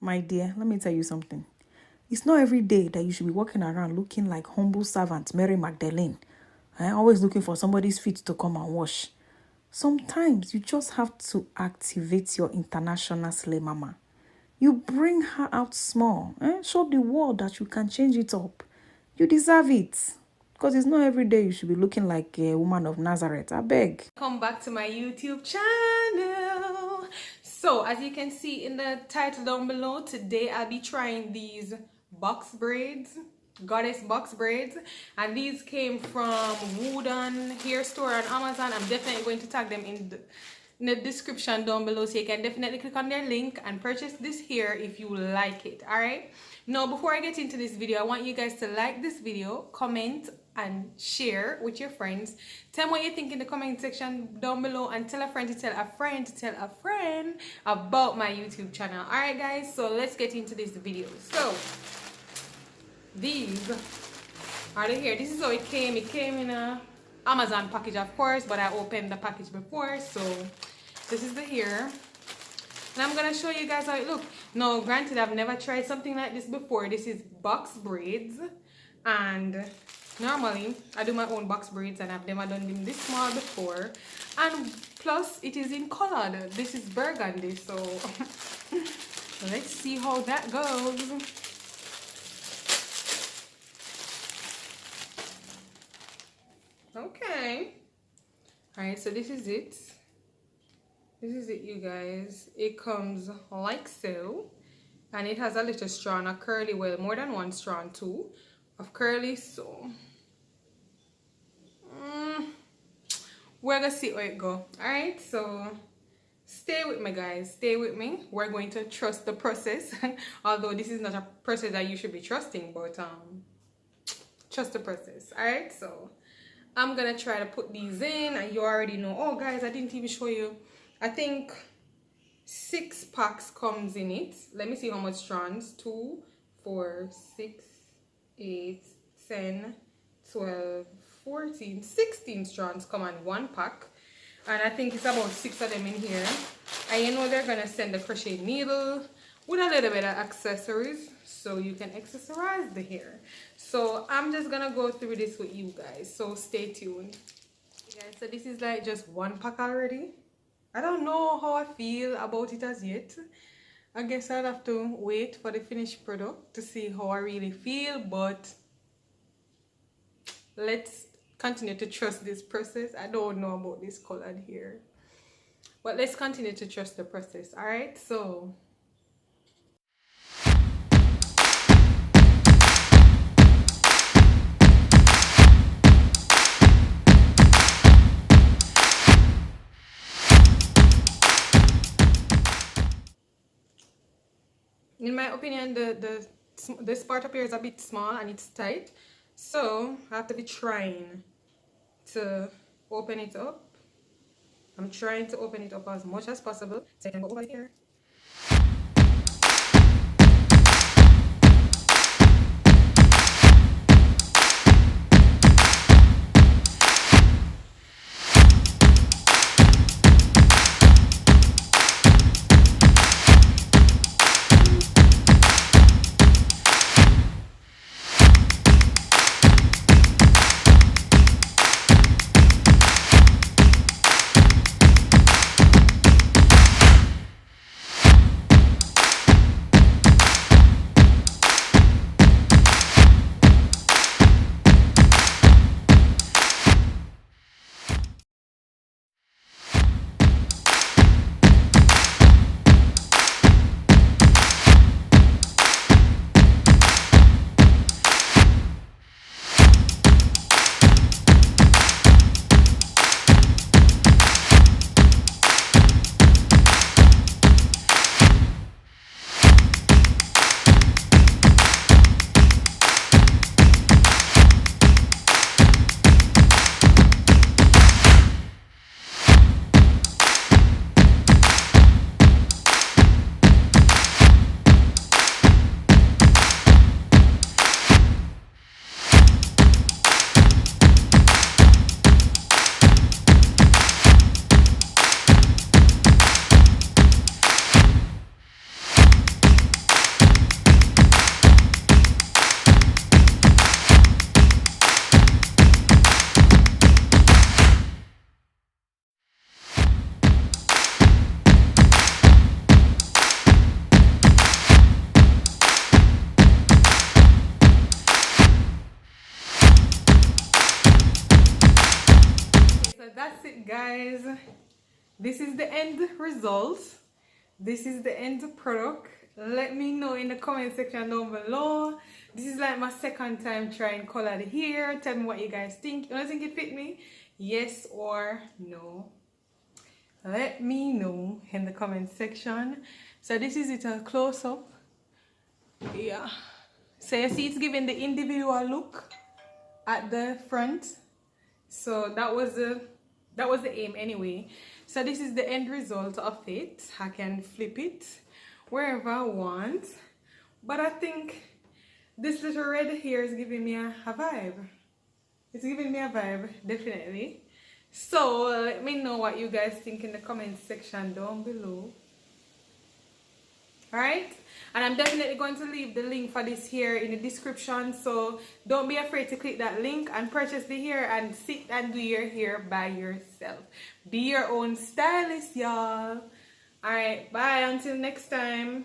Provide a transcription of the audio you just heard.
My dear, let me tell you something. It's not every day that you should be walking around looking like humble servant Mary Magdalene. Always looking for somebody's feet to come and wash. Sometimes you just have to activate your international slay mama. You bring her out small. Show the world that you can change it up. You deserve it. Because it's not every day you should be looking like a woman of Nazareth. I beg. Come back to my YouTube channel. So as you can see in the title down below, today I'll be trying these box braids, goddess box braids, and these came from Wooden Hair Store on Amazon. I'm definitely going to tag them in the description down below, so you can definitely click on their link and purchase this hair if you like it. All right, now before I get into this video, I want you guys to like this video, comment and share with your friends. Tell me what you think in the comment section down below, and tell a friend to tell a friend to tell a friend about my YouTube channel. All right guys, so let's get into this video. So these are the hair. This is how it came. It came in a Amazon package, of course, but I opened the package before. So this is the hair, and I'm gonna show you guys how it looks. Now granted, I've never tried something like this before. This is box braids, and normally I do my own box braids, and I've never done them this small before, and plus it is in colored. This is burgundy, so let's see how that goes. Okay, all right, so this is it. This is it, you guys. It comes like so, and it has a little strand, a curly, well, more than one strand too of curly. So we're gonna see where it go. All right, so stay with me guys, stay with me. We're going to trust the process although this is not a process that you should be trusting, but trust the process. All right, so I'm gonna try to put these in, and you already know. Oh guys, I didn't even show you. I think 6 packs comes in it. Let me see how much strands. 2, 4, 6, 8, 10, 12, 14, 16 strands come on 1 pack, and I think it's about 6 of them in here. And you know they're gonna send the crochet needle with a little bit of accessories, so you can accessorize the hair. So I'm just gonna go through this with you guys, so stay tuned. Okay, guys, so this is like just 1 pack already. I don't know how I feel about it as yet. I guess I'll have to wait for the finished product to see how I really feel, but let's continue to trust this process. I don't know about this colored hair, but let's continue to trust the process. All right, so in my opinion, this part up here is a bit small and it's tight, so I have to be trying to open it up. I'm trying to open it up as much as possible so I can go over here. guys, this is the end result. This is the end product. Let me know in the comment section down below. This is like my second time trying color the hair. Tell me what you guys think. You don't think it fit me? Yes or no? Let me know in the comment section. So this is it, a close-up. Yeah. So you see it's giving the individual look at the front. So that was the aim anyway. So this is the end result of it. I can flip it wherever I want. But I think this little red here is giving me a vibe. It's giving me a vibe, definitely. So let me know what you guys think in the comment section down below. Alright? And I'm definitely going to leave the link for this here in the description. So don't be afraid to click that link and purchase the hair and sit and do your hair by yourself. Be your own stylist, y'all. Alright, bye until next time.